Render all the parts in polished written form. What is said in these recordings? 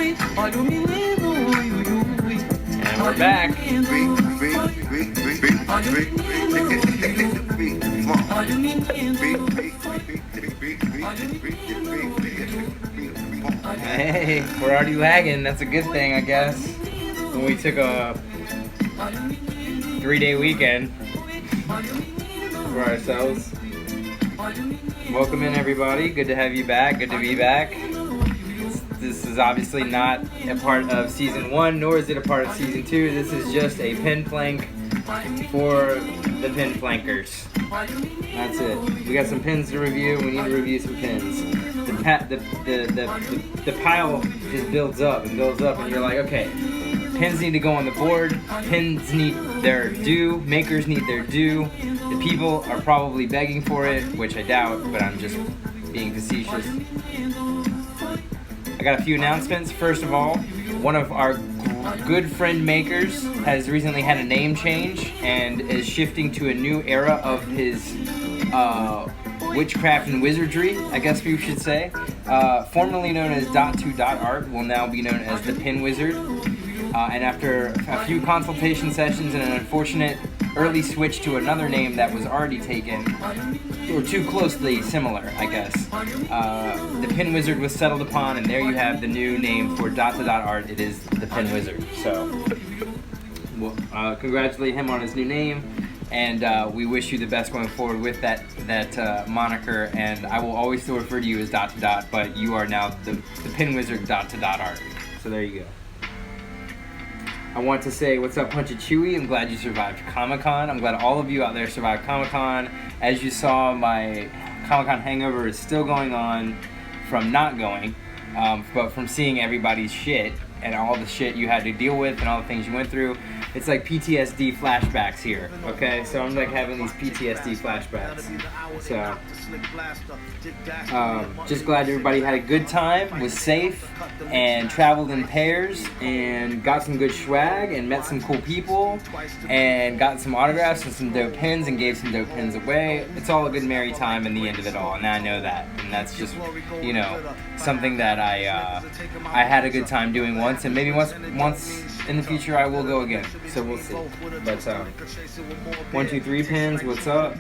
And we're back. Hey, we're already lagging. That's a good thing, I guess. When we took a 3-day weekend for ourselves. Welcome in, everybody. Good to have you back. Good to be back. This is obviously not a part of season 1, nor is it a part of season 2. This is just a pin plank for the pin flankers. That's it. We got some pins to review. We need to review some pins. The pile just builds up and builds up, and you're like, okay, pins need to go on the board. Pins need their due. Makers need their due. The people are probably begging for it, which I doubt, but I'm just being facetious. I got a few announcements. First of all, one of our good friend makers has recently had a name change and is shifting to a new era of his witchcraft and wizardry, I guess we should say. Formerly known as Dot2Dot.Art, will now be known as the Pin Wizard. And after a few consultation sessions and an unfortunate early switch to another name that was already taken, or too closely similar, I guess, the Pin Wizard was settled upon, and there you have the new name for Dot2Dot.Art. It is the Pin Wizard. So, congratulate him on his new name, and we wish you the best going forward with that moniker. And I will always still refer to you as Dot2Dot, but you are now the Pin Wizard Dot2Dot.Art. So there you go. I want to say what's up, Punchy Chewy. I'm glad you survived Comic-Con. I'm glad all of you out there survived Comic-Con. As you saw, my Comic-Con hangover is still going on from not going, but from seeing everybody's shit and all the shit you had to deal with and all the things you went through. It's like PTSD flashbacks here, okay? So I'm like having these PTSD flashbacks. So, just glad everybody had a good time, was safe, and traveled in pairs, and got some good swag, and met some cool people, and got some autographs and some dope pins, and gave some dope pins away. It's all a good merry time in the end of it all, and I know that. And that's just, you know, something that I had a good time doing once, and maybe once in the future I will go again. So we'll see. But 1, 2, 3 pins, what's up?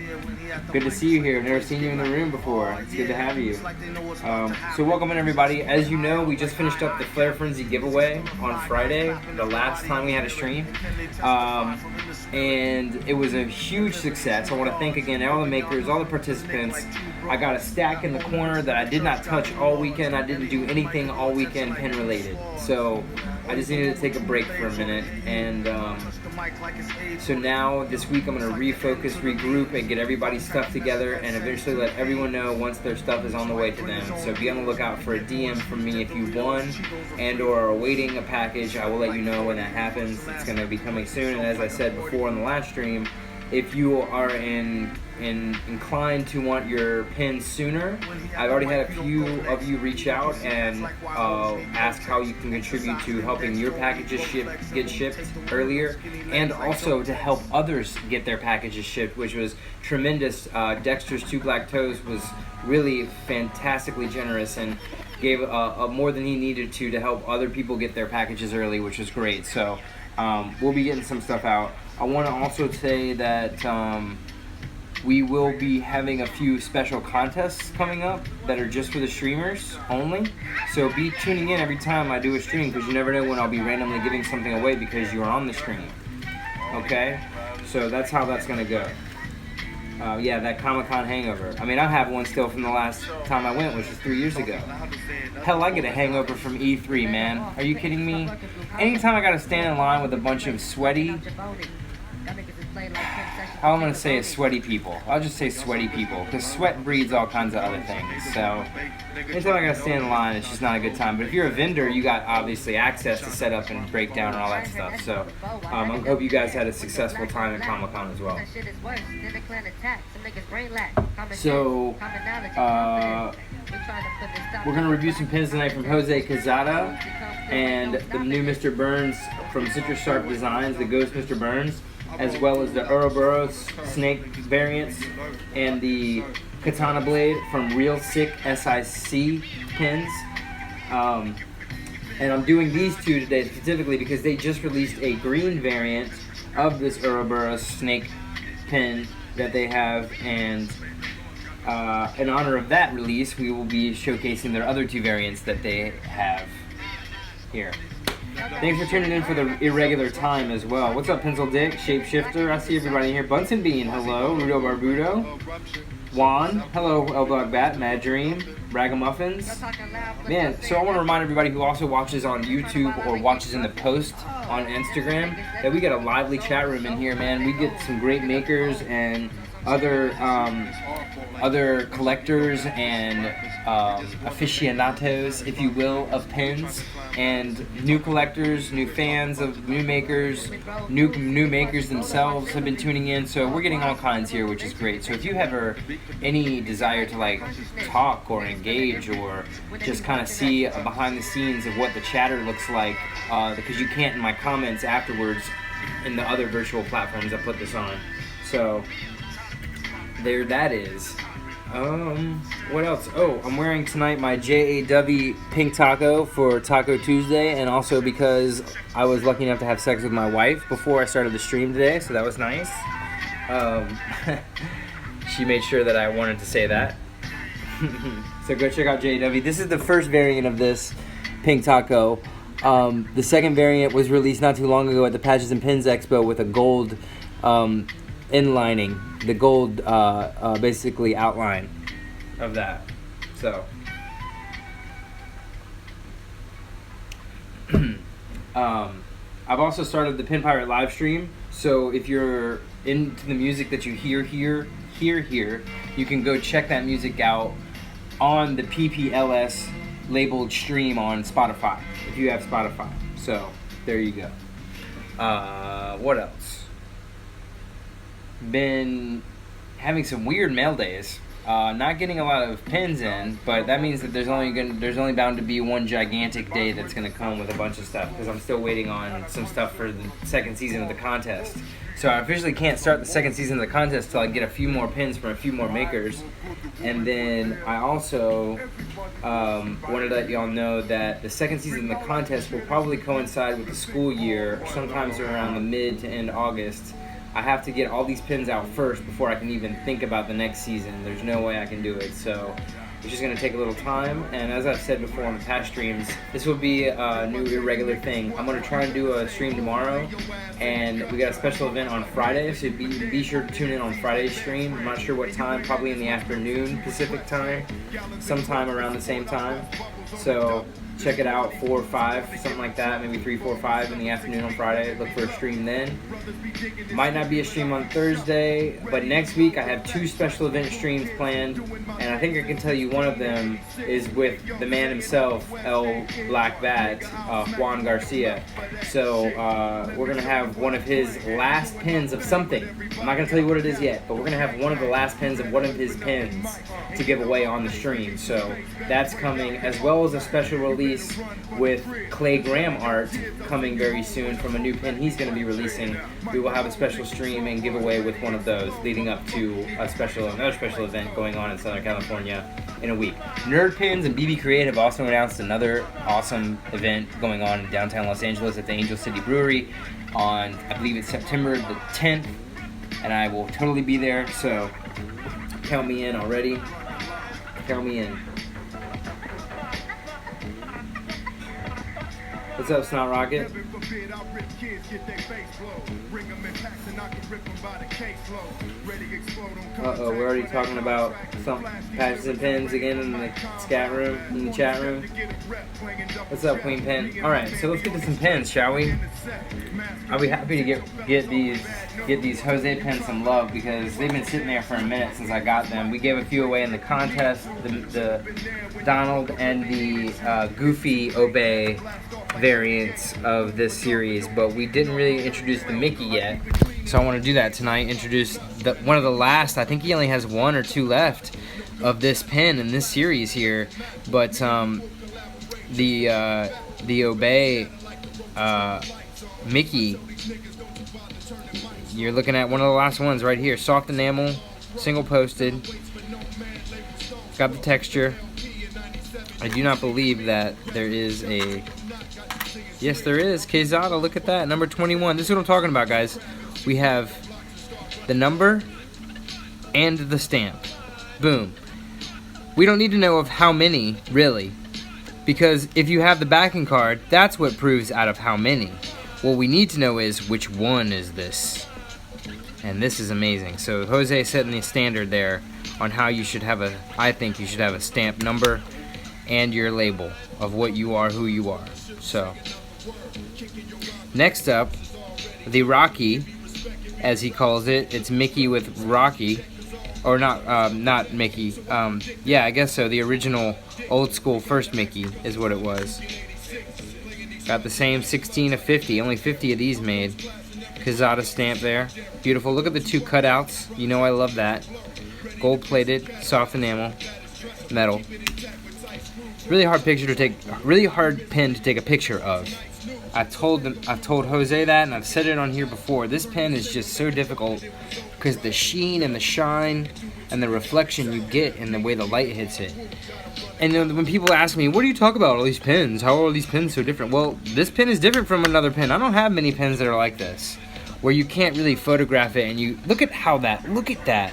Good to see you here. I've never seen you in the room before. It's good to have you. So welcome in, everybody. As you know, we just finished up the Flare Frenzy giveaway on Friday, the last time we had a stream. And it was a huge success. I want to thank again all the makers, all the participants. I got a stack in the corner that I did not touch all weekend. I didn't do anything all weekend pin related. So I just needed to take a break for a minute. And so now this week I'm going to refocus, regroup, and get everybody's stuff together, and eventually let everyone know once their stuff is on the way to them. So be on the lookout for a DM from me if you won and or are awaiting a package. I will let you know when that happens. It's going to be coming soon. And as I said before in the last stream, if you are inclined to want your pin sooner, I've already had a few of you reach out and ask how you can contribute to helping your packages get shipped earlier, and also to help others get their packages shipped, which was tremendous. Dexter's 2 Black Toes was really fantastically generous and gave more than he needed to help other people get their packages early, which was great. So we'll be getting some stuff out. I want to also say that we will be having a few special contests coming up that are just for the streamers only. So be tuning in every time I do a stream, because you never know when I'll be randomly giving something away because you are on the stream. Okay? So that's how that's going to go. Yeah, that Comic-Con hangover. I mean, I have one still from the last time I went, which was 3 years ago. Hell, I get a hangover from E3, man. Are you kidding me? Anytime I gotta stand in line with a bunch of sweaty... I'm going to say is sweaty people. I'll just say sweaty people, because sweat breeds all kinds of other things. So anytime I got to stand in line, it's just not a good time. But if you're a vendor, you got obviously access to set up and break down and all that stuff. So I hope you guys had a successful time at Comic-Con as well. So we're going to review some pins tonight from Jose Quezada and the new Mr. Burns from Citrus Sharp Designs, the Ghost Mr. Burns, as well as the Ouroboros snake variants and the Katana Blade from Real Sick SIC pins. And I'm doing these two today specifically because they just released a green variant of this Ouroboros snake pin that they have, and in honor of that release, we will be showcasing their other two variants that they have here. Thanks for tuning in for the irregular time as well. What's up, Pencil Dick, Shapeshifter? I see everybody here. Bunsen Bean, hello. Rudo Barbudo. Juan, hello. L-Dog Bat, Mad Dream, Ragamuffins. Man, so I want to remind everybody who also watches on YouTube or watches in the post on Instagram that we got a lively chat room in here, man. We get some great makers and other collectors and aficionados, if you will, of pins, and new collectors, new fans of new makers, new makers themselves have been tuning in. So we're getting all kinds here, which is great. So if you have any desire to like talk or engage or just kind of see behind the scenes of what the chatter looks like, because you can't in my comments afterwards in the other virtual platforms I put this on. So there that is. What else? Oh, I'm wearing tonight my JAW pink taco for Taco Tuesday, and also because I was lucky enough to have sex with my wife before I started the stream today, so that was nice. She made sure that I wanted to say that. So go check out JAW. This is the first variant of this pink taco. The second variant was released not too long ago at the Patches and Pins Expo with a gold inlining, the gold basically outline of that. So I've also started the Pin Pirate live stream, so if you're into the music that you hear here, you can go check that music out on the PPLS labeled stream on Spotify if you have Spotify. So there you go. What else? Been having some weird mail days. Not getting a lot of pins in, but that means that there's only bound to be one gigantic day that's gonna come with a bunch of stuff, because I'm still waiting on some stuff for the second season of the contest. So I officially can't start the second season of the contest till I get a few more pins from a few more makers. And then I also wanted to let y'all know that the second season of the contest will probably coincide with the school year, sometimes around the mid to end August. I have to get all these pins out first before I can even think about the next season. There's no way I can do it, so it's just going to take a little time. And as I've said before in the past streams, this will be a new irregular thing. I'm going to try and do a stream tomorrow, and we got a special event on Friday, so be sure to tune in on Friday's stream. I'm not sure what time, probably in the afternoon Pacific time, sometime around the same time. So check it out, 4 or 5, something like that, maybe 3, 4, 5 in the afternoon on Friday. Look for a stream then. Might not be a stream on Thursday, but next week I have 2 special event streams planned, and I think I can tell you one of them is with the man himself, El Black Bat, Juan Garcia. So we're going to have one of his last pins of something. I'm not going to tell you what it is yet, but we're going to have one of the last pins of one of his pins to give away on the stream. So that's coming, as well as a special release with Clay Graham art coming very soon from a new pin he's going to be releasing. We will have a special stream and giveaway with one of those leading up to another special event going on in Southern California in a week. Nerd Pins and BB Create have also announced another awesome event going on in downtown Los Angeles at the Angel City Brewery on, I believe it's September the 10th, and I will totally be there, so count me in already. Count me in. What's up, Snot Rocket? Uh-oh, we're already talking about some patches and pins again in the chat room. What's up, Queen Pen? Alright, so let's get to some pins, shall we? I'll be happy to get these Jose pins some love, because they've been sitting there for a minute since I got them. We gave a few away in the contest, the Donald and the Goofy Obey variants of this series, but we didn't really introduce the Mickey yet. So I want to do that tonight, introduce one of the last, I think he only has 1 or 2 left of this pin in this series here, but the Obey Mickey, you're looking at one of the last ones right here. Soft enamel, single posted, got the texture, I do not believe that there is a... Yes, there is. Quezada, look at that. Number 21. This is what I'm talking about, guys. We have the number and the stamp. Boom. We don't need to know of how many, really. Because if you have the backing card, that's what proves out of how many. What we need to know is which one is this. And this is amazing. So Jose setting the standard there on how you should have I think you should have a stamp number and your label of what you are, who you are. So, next up, the Rocky, as he calls it. It's Mickey with Rocky. Or not Mickey. Yeah, I guess so. The original old school first Mickey is what it was. Got the same 16 of 50. Only 50 of these made. Quezada stamp there. Beautiful. Look at the two cutouts. You know I love that. Gold plated, soft enamel, metal. Really hard picture to take. Really hard pen to take a picture of. I've told Jose that, and I've said it on here before. This pen is just so difficult because the sheen and the shine and the reflection you get in the way the light hits it. And when people ask me, what do you talk about all these pens? How are these pens so different? Well, this pen is different from another pen. I don't have many pens that are like this, where you can't really photograph it and you look at that.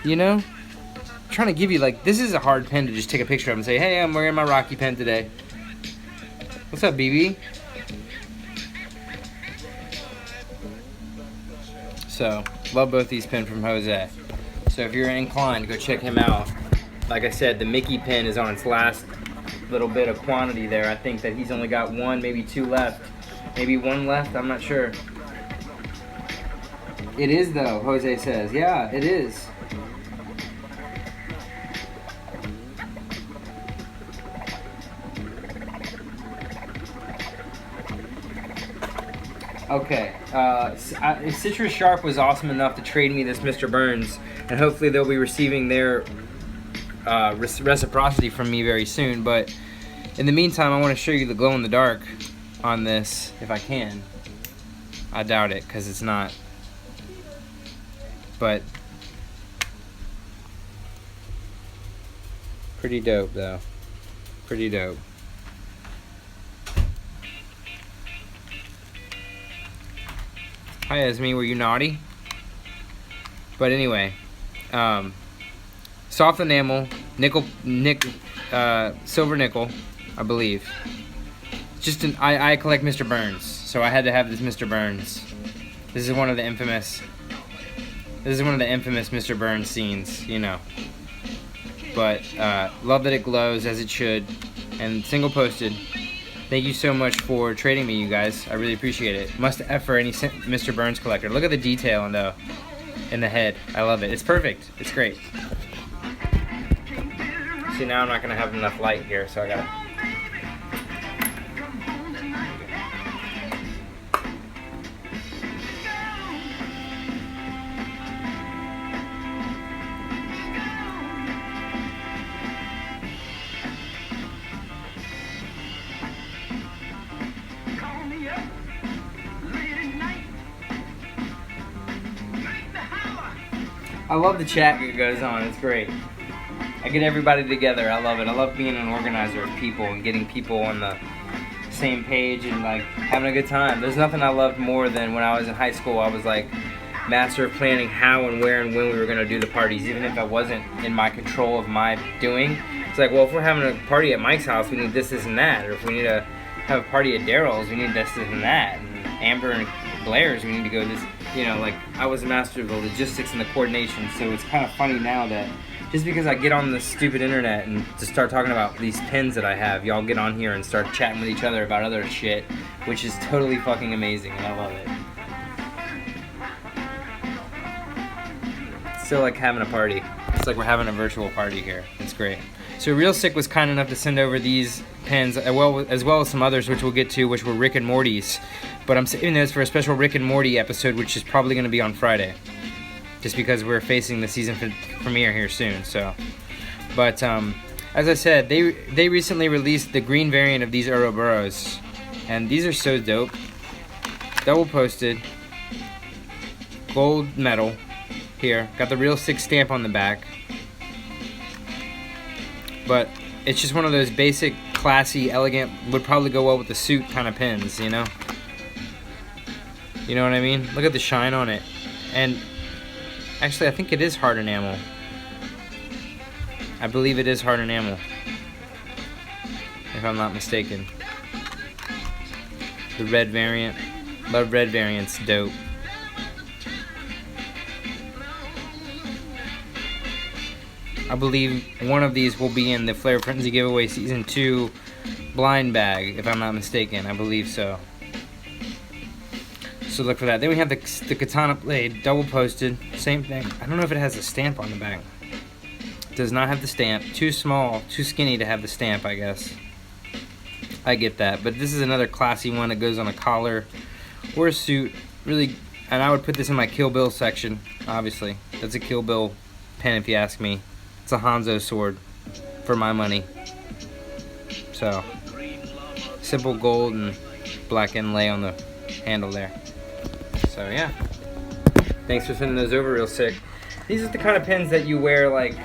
You know? I'm trying to give you, like, this is a hard pen to just take a picture of and say, hey, I'm wearing my Rocky pen today. What's up, BB? So, love both these pens from Jose. So if you're inclined, go check him out. Like I said, the Mickey pen is on its last little bit of quantity there. I think that he's only got one, maybe two left. Maybe one left, I'm not sure. It is though, Jose says. Yeah, it is. Okay, Citrus Sharp was awesome enough to trade me this Mr. Burns, and hopefully they'll be receiving their reciprocity from me very soon. But in the meantime, I want to show you the glow in the dark on this, if I can. I doubt it, because it's not. But pretty dope, though. Pretty dope. Hi Esme, were you naughty? But anyway, soft enamel, silver nickel, I believe. Just I collect Mr. Burns, so I had to have this Mr. Burns. This is one of the infamous Mr. Burns scenes, you know. But love that it glows as it should, and single posted. Thank you so much for trading me, you guys. I really appreciate it. Must F for any Mr. Burns collector. Look at the detail in the head. I love it. It's perfect. It's great. See, now I'm not gonna have enough light here, so I gotta. I love the chat that goes on. It's great. I get everybody together. I love it. I love being an organizer of people and getting people on the same page and like having a good time. There's nothing I loved more than when I was in high school. I was like master of planning how and where and when we were going to do the parties, even if I wasn't in my control of my doing. It's like, well, if we're having a party at Mike's house, we need this and that. Or if we need to have a party at Daryl's, we need this and that. And Amber and Blair's, we need to go this. You know, like, I was a master of the logistics and the coordination, so it's kind of funny now that just because I get on the stupid internet and just start talking about these pens that I have, y'all get on here and start chatting with each other about other shit, which is totally fucking amazing, and I love it. It's still like having a party. It's like we're having a virtual party here. It's great. So Real Sick was kind enough to send over these pens, as well as some others, which we'll get to, which were Rick and Morty's. But I'm saving those for a special Rick and Morty episode, which is probably going to be on Friday, just because we're facing the season premiere here soon. So, but as I said, they recently released the green variant of these Ouroboros, and these are so dope. Double posted, gold metal. Here, got the Real Sick stamp on the back. But it's just one of those basic, classy, elegant, would probably go well with the suit kind of pins, you know? You know what I mean? Look at the shine on it. And actually, I think it is hard enamel. I believe it is hard enamel, if I'm not mistaken. The red variant. The red variant's dope. I believe one of these will be in the Flair Frenzy Giveaway Season 2 blind bag, if I'm not mistaken. I believe so. So look for that. Then we have the Katana blade, double posted. Same thing. I don't know if it has a stamp on the back. It does not have the stamp. Too small, too skinny to have the stamp, I guess. I get that. But this is another classy one that goes on a collar or a suit. Really, and I would put this in my Kill Bill section, obviously. That's a Kill Bill pen if you ask me. It's a Hanzo sword for my money. So, simple gold and black inlay on the handle there. So yeah, thanks for sending those over real sick. These are the kind of pins that you wear, like,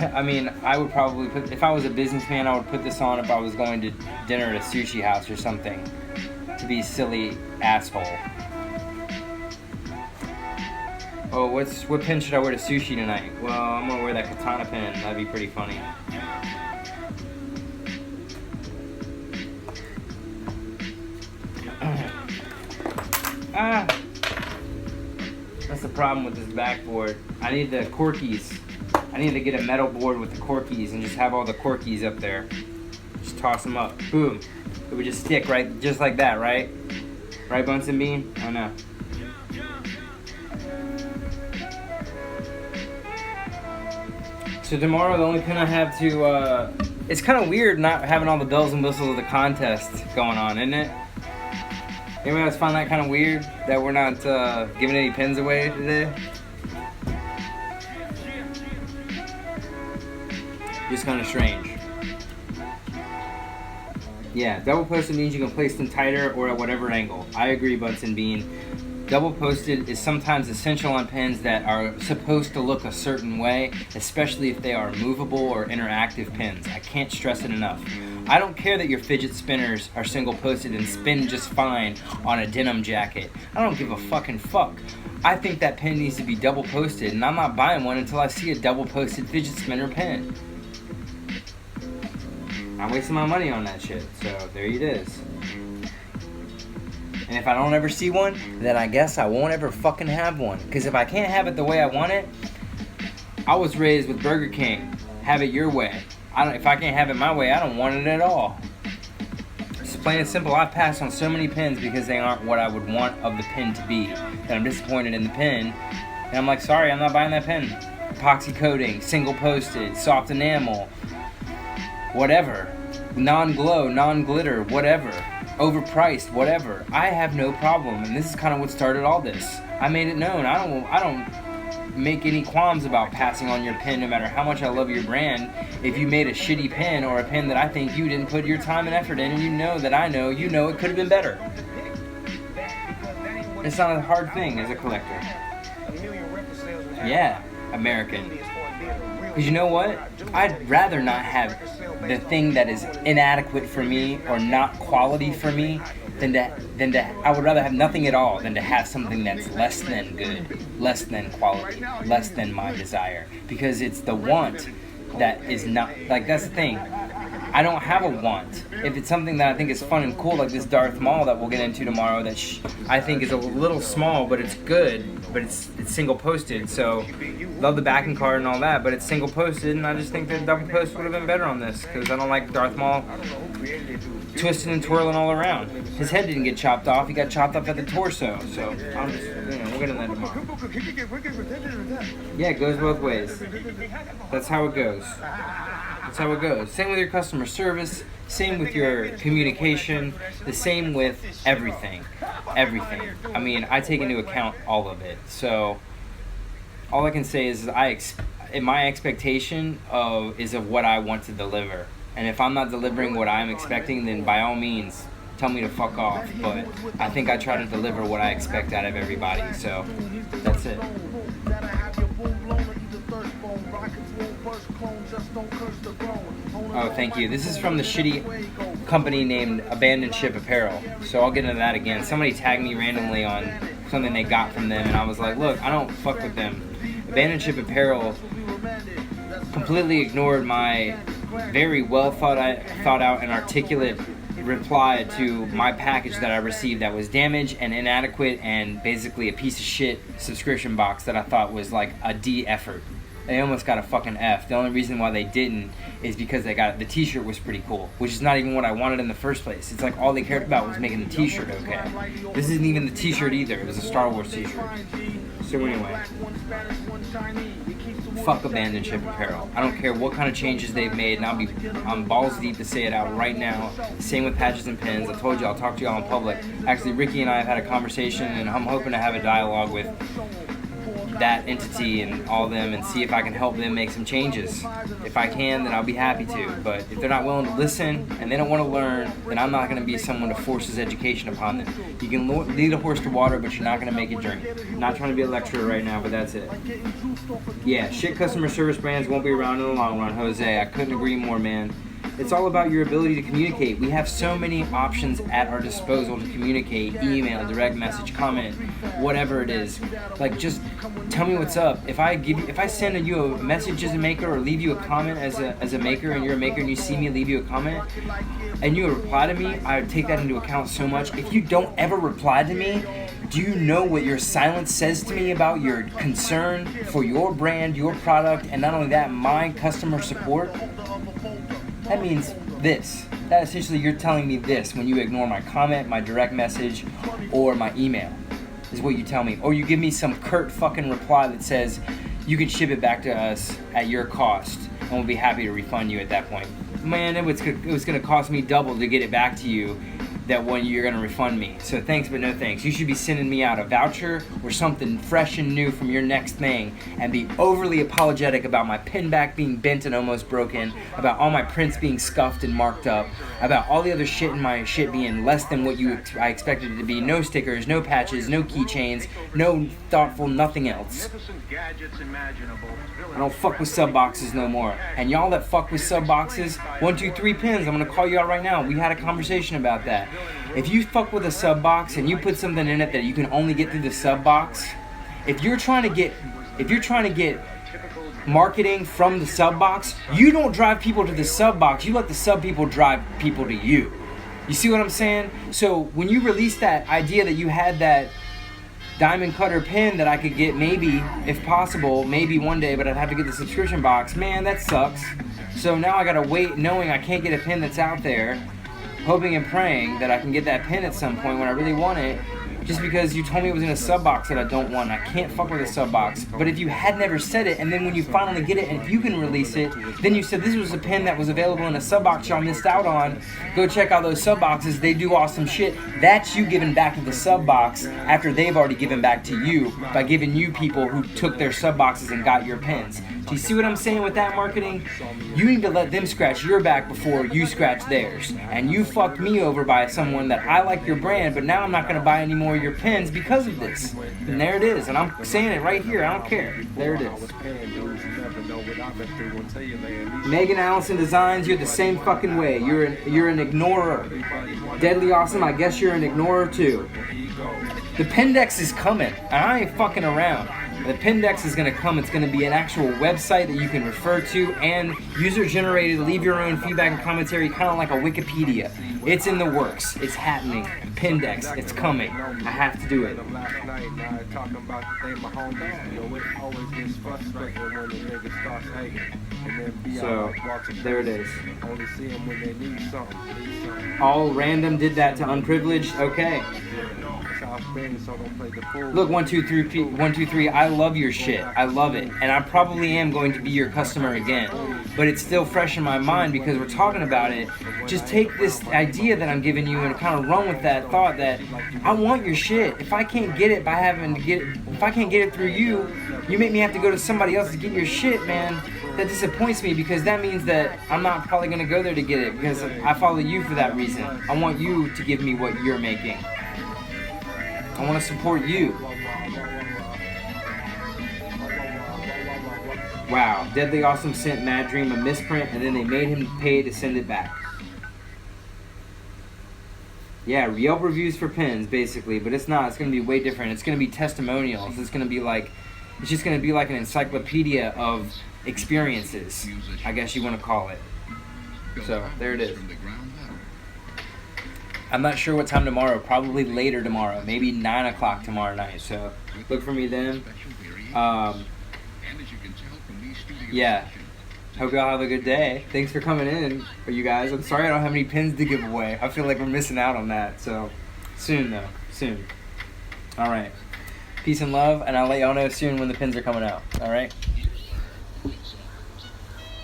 I mean, I would probably put, if I was a businessman, I would put this on if I was going to dinner at a sushi house or something, to be silly asshole. Oh, what pin should I wear to sushi tonight? Well, I'm gonna wear that Katana pin. That'd be pretty funny. That's the problem with this backboard. I need the Corkies. I need to get a metal board with the Corkies and just have all the Corkies up there. Just toss them up. Boom. It would just stick right, just like that, right? Right, Bunsen Bean? I know. So tomorrow, the only pin I have to, it's kind of weird not having all the bells and whistles of the contest going on, isn't it? Anybody else find that kind of weird, that we're not giving any pins away today? Just kind of strange. Yeah, double posted means you can place them tighter or at whatever angle. I agree, Bunsen Bean. Double posted is sometimes essential on pins that are supposed to look a certain way, especially if they are movable or interactive pins. I can't stress it enough. I don't care that your fidget spinners are single posted and spin just fine on a denim jacket. I don't give a fucking fuck. I think that pin needs to be double posted, and I'm not buying one until I see a double posted fidget spinner pin. I'm wasting my money on that shit, so there it is. And if I don't ever see one, then I guess I won't ever fucking have one. Because if I can't have it the way I want it, I was raised with Burger King. Have it your way. If I can't have it my way, I don't want it at all. It's plain and simple. I've passed on so many pins because they aren't what I would want of the pin to be. That I'm disappointed in the pin. And I'm like, sorry, I'm not buying that pin. Epoxy coating, single posted, soft enamel, whatever. Non-glow, non-glitter, whatever. Overpriced, whatever. I have no problem, and this is kind of what started all this. I made it known. I don't make any qualms about passing on your pin, no matter how much I love your brand. If you made a shitty pin or a pin that I think you didn't put your time and effort in, and you know that I know, you know it could have been better. It's not a hard thing as a collector. Yeah, American. Because you know what? I'd rather not have the thing that is inadequate for me or not quality for me than I would rather have nothing at all than to have something that's less than good, less than quality, less than my desire. Because it's the want that is not, like, that's the thing. I don't have a want. If it's something that I think is fun and cool, like this Darth Maul that we'll get into tomorrow, that I think is a little small, but it's good, but it's single posted. So love the backing card and all that, but it's single posted, and I just think that double post would have been better on this because I don't like Darth Maul twisting and twirling all around. His head didn't get chopped off; he got chopped off at the torso. So I'm just, we'll get into that tomorrow. Yeah, it goes both ways. That's how it goes. That's how it goes. Same with your customer service, same with your communication, the same with everything. Everything. I mean, I take into account all of it. So all I can say is my expectation is of what I want to deliver. And if I'm not delivering what I'm expecting, then by all means, tell me to fuck off. But I think I try to deliver what I expect out of everybody. So that's it. Oh, thank you. This is from the shitty company named Abandoned Ship Apparel. So I'll get into that again. Somebody tagged me randomly on something they got from them, and I was like, look, I don't fuck with them. Abandoned Ship Apparel completely ignored my very well thought out and articulate reply to my package that I received that was damaged and inadequate and basically a piece of shit subscription box that I thought was like a D effort. They almost got a fucking F. The only reason why they didn't is because they got the t-shirt was pretty cool, which is not even what I wanted in the first place. It's like all they cared about was making the t-shirt okay. This isn't even the t-shirt either. It was a Star Wars t-shirt. So anyway, fuck Abandoned Ship Apparel. I don't care what kind of changes they've made, and I'm balls deep to say it out right now. Same with patches and pins. I told you I'll talk to y'all in public. Actually, Ricky and I have had a conversation, and I'm hoping to have a dialogue with that entity and all them and see if I can help them make some changes. If I can, then I'll be happy to. But if they're not willing to listen and they don't want to learn, then I'm not going to be someone to force his education upon them. You can lead a horse to water, but you're not going to make it drink. I'm not trying to be a lecturer right now, but that's it. Yeah, shit customer service brands won't be around in the long run, Jose. I couldn't agree more, man. It's all about your ability to communicate. We have so many options at our disposal to communicate: email, direct message, comment, whatever it is. Like, just tell me what's up. If I send you a message as a maker or leave you a comment as a maker, and you're a maker and you see me leave you a comment and you reply to me, I would take that into account so much. If you don't ever reply to me, do you know what your silence says to me about your concern for your brand, your product, and not only that, my customer support? That means this. That essentially you're telling me this when you ignore my comment, my direct message, or my email, is what you tell me. Or you give me some curt fucking reply that says you can ship it back to us at your cost, and we'll be happy to refund you at that point. Man, it was going to cost me double to get it back to you that when you're going to refund me. So thanks, but no thanks. You should be sending me out a voucher or something fresh and new from your next thing, and be overly apologetic about my pin back being bent and almost broken, about all my prints being scuffed and marked up, about all the other shit in my shit being less than what I expected it to be. No stickers, no patches, no keychains, no thoughtful, nothing else. I don't fuck with sub boxes no more. And y'all that fuck with sub boxes, 123 pins, I'm gonna call you out right now. We had a conversation about that. If you fuck with a sub box and you put something in it that you can only get through the sub box, if you're trying to get marketing from the sub box, you don't drive people to the sub box. You let the sub people drive people to you. You see what I'm saying? So when you release that idea that you had that diamond cutter pin that I could get maybe, if possible, maybe one day, but I'd have to get the subscription box, man, that sucks. So now I gotta wait knowing I can't get a pin that's out there, hoping and praying that I can get that pin at some point when I really want it, just because you told me it was in a sub box that I don't want. I can't fuck with a sub box. But if you had never said it, and then when you finally get it and if you can release it, then you said this was a pin that was available in a sub box y'all missed out on, go check out those sub boxes, they do awesome shit. That's you giving back to the sub box after they've already given back to you by giving you people who took their sub boxes and got your pins. Do you see what I'm saying with that marketing? You need to let them scratch your back before you scratch theirs. And you fucked me over by someone that I like your brand, but now I'm not going to buy any more of your pins because of this. And there it is. And I'm saying it right here. I don't care. There it is. Megan Allison Designs, you're the same fucking way. You're an ignorer. Deadly Awesome, I guess you're an ignorer too. The Pendex is coming, and I ain't fucking around. The Pendex is going to come. It's going to be an actual website that you can refer to and user-generated, leave your own feedback and commentary, kind of like a Wikipedia. It's in the works. It's happening. Pendex, it's coming. I have to do it. So, there it is. All random did that to unprivileged. Okay. Look, 123, I love your shit. I love it. And I probably am going to be your customer again. But it's still fresh in my mind because we're talking about it. Just take this idea that I'm giving you and kind of run with that thought that I want your shit. If I can't get it by having to get it, if I can't get it through you, you make me have to go to somebody else to get your shit, man. That disappoints me because that means that I'm not probably going to go there to get it because I follow you for that reason. I want you to give me what you're making. I want to support you. Wow, Deadly Awesome sent Mad Dream a misprint and then they made him pay to send it back. Yeah, Yelp reviews for pins, basically, but it's not. It's going to be way different. It's going to be testimonials. It's going to be like, it's just going to be like an encyclopedia of experiences, I guess you want to call it. So, there it is. I'm not sure what time tomorrow. Probably later tomorrow. Maybe 9 o'clock tomorrow night. So, look for me then. Yeah. Hope y'all have a good day. Thanks for coming in, you guys. I'm sorry I don't have any pins to give away. I feel like we're missing out on that. So, soon though. Soon. All right. Peace and love, and I'll let y'all know soon when the pins are coming out. All right?